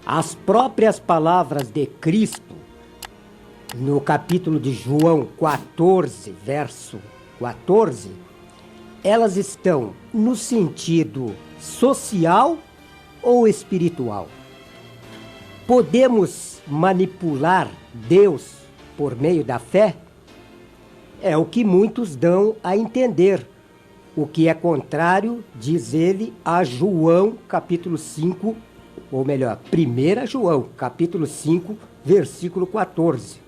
As próprias palavras de Cristo, no capítulo de João 14, verso 14, elas estão no sentido social ou espiritual? Podemos manipular Deus por meio da fé? É o que muitos dão a entender, o que é contrário, diz ele, a João capítulo 5, ou melhor, 1 João capítulo 5, versículo 14.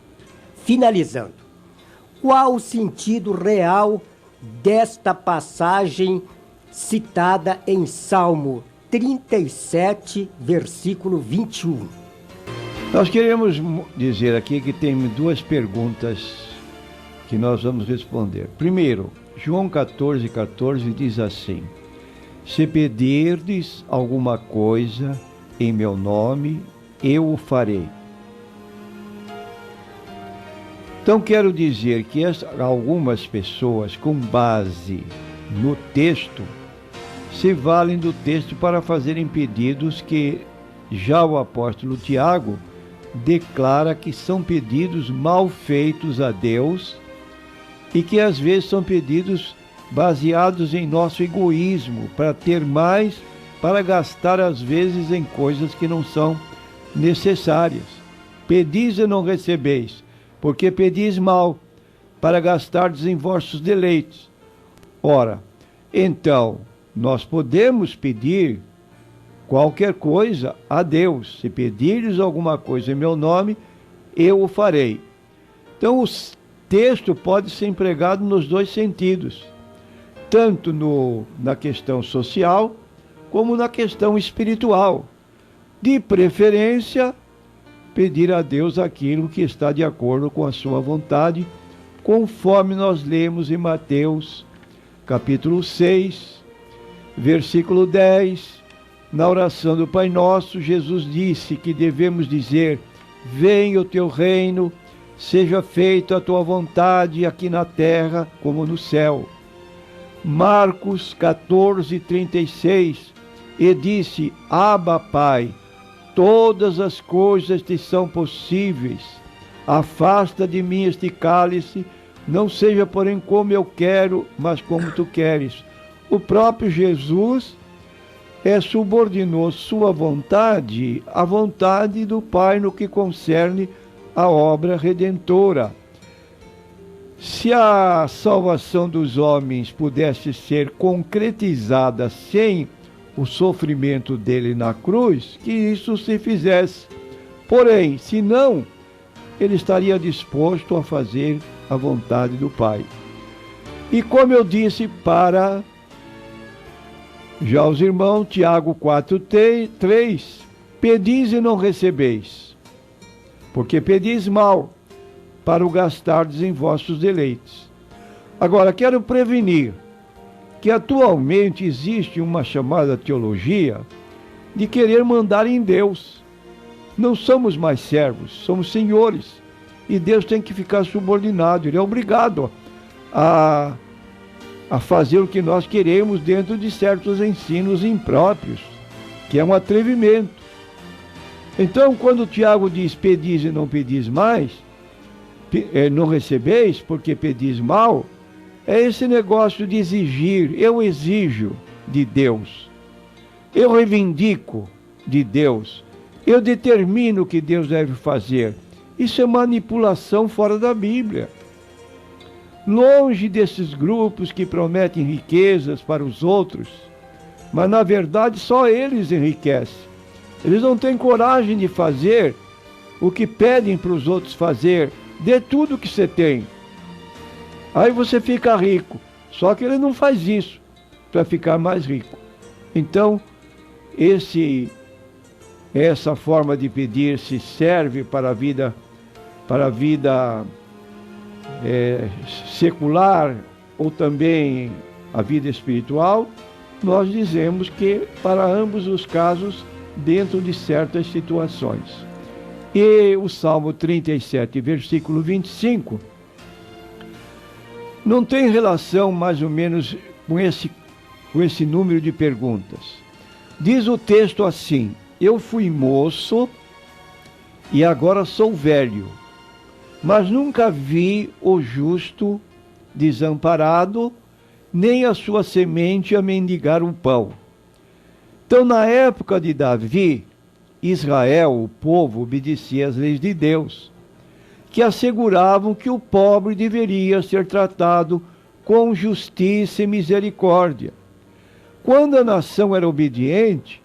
Finalizando, qual o sentido real desta passagem citada em Salmo 37, versículo 21? Nós queremos dizer aqui que tem duas perguntas que nós vamos responder. Primeiro, João 14, 14 diz assim: se pedirdes alguma coisa em meu nome, eu o farei. Então quero dizer que algumas pessoas, com base no texto, se valem do texto para fazerem pedidos que já o apóstolo Tiago declara que são pedidos mal feitos a Deus e que às vezes são pedidos baseados em nosso egoísmo, para ter mais, para gastar às vezes em coisas que não são necessárias. Pedis e não recebeis, porque pedis mal, para gastardes em vossos deleites. Ora, então, nós podemos pedir qualquer coisa a Deus. Se pedirdes alguma coisa em meu nome, eu o farei. Então, o texto pode ser empregado nos dois sentidos, tanto na questão social, como na questão espiritual. De preferência, pedir a Deus aquilo que está de acordo com a sua vontade, conforme nós lemos em Mateus, capítulo 6, versículo 10, na oração do Pai Nosso, Jesus disse que devemos dizer: venha o teu reino, seja feita a tua vontade aqui na terra como no céu. Marcos 14, 36, e disse: Abba, Pai, todas as coisas te são possíveis, afasta de mim este cálice, não seja porém como eu quero, mas como tu queres. O próprio Jesus subordinou sua vontade à vontade do Pai no que concerne a obra redentora. Se a salvação dos homens pudesse ser concretizada sem o sofrimento dele na cruz, que isso se fizesse. Porém, se não, ele estaria disposto a fazer a vontade do Pai. E como eu disse para já os irmãos, Tiago 4:3, pedis e não recebeis, porque pedis mal, para o gastardes em vossos deleites. Agora, quero prevenir que atualmente existe uma chamada teologia de querer mandar em Deus. Não somos mais servos, somos senhores. E Deus tem que ficar subordinado, ele é obrigado a fazer o que nós queremos dentro de certos ensinos impróprios, que é um atrevimento. Então, quando Tiago diz, pedis e não pedis mais, não recebeis porque pedis mal, é esse negócio de exigir. Eu exijo de Deus, eu reivindico de Deus, eu determino o que Deus deve fazer. Isso é manipulação fora da Bíblia. Longe desses grupos que prometem riquezas para os outros, mas na verdade só eles enriquecem. Eles não têm coragem de fazer o que pedem para os outros fazer. Dê tudo o que você tem, aí você fica rico. Só que ele não faz isso para ficar mais rico. Então, essa forma de pedir se serve para a vida secular ou também a vida espiritual. Nós dizemos que para ambos os casos, dentro de certas situações. E o Salmo 37, versículo 25, não tem relação mais ou menos com esse número de perguntas. Diz o texto assim: eu fui moço e agora sou velho, mas nunca vi o justo desamparado, nem a sua semente a mendigar o pão. Então, na época de Davi, Israel, o povo, obedecia às leis de Deus, que asseguravam que o pobre deveria ser tratado com justiça e misericórdia. Quando a nação era obediente,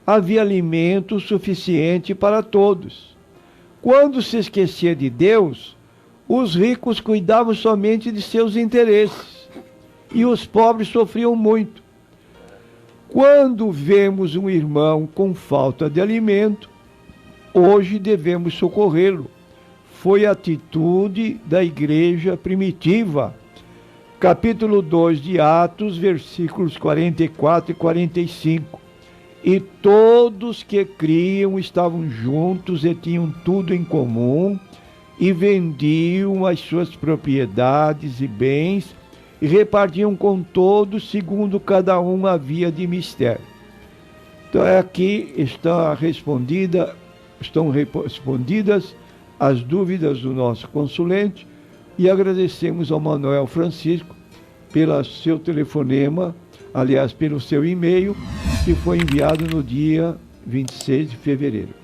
havia alimento suficiente para todos. Quando se esquecia de Deus, os ricos cuidavam somente de seus interesses e os pobres sofriam muito. Quando vemos um irmão com falta de alimento, hoje devemos socorrê-lo. Foi a atitude da igreja primitiva. Capítulo 2 de Atos, versículos 44 e 45. E todos que criam estavam juntos e tinham tudo em comum, e vendiam as suas propriedades e bens, e repartiam com todos, segundo cada um havia de mistério. Então aqui estão respondidas as dúvidas do nosso consulente, e agradecemos ao Manuel Francisco pelo seu telefonema, aliás, pelo seu e-mail, que foi enviado no dia 26 de fevereiro.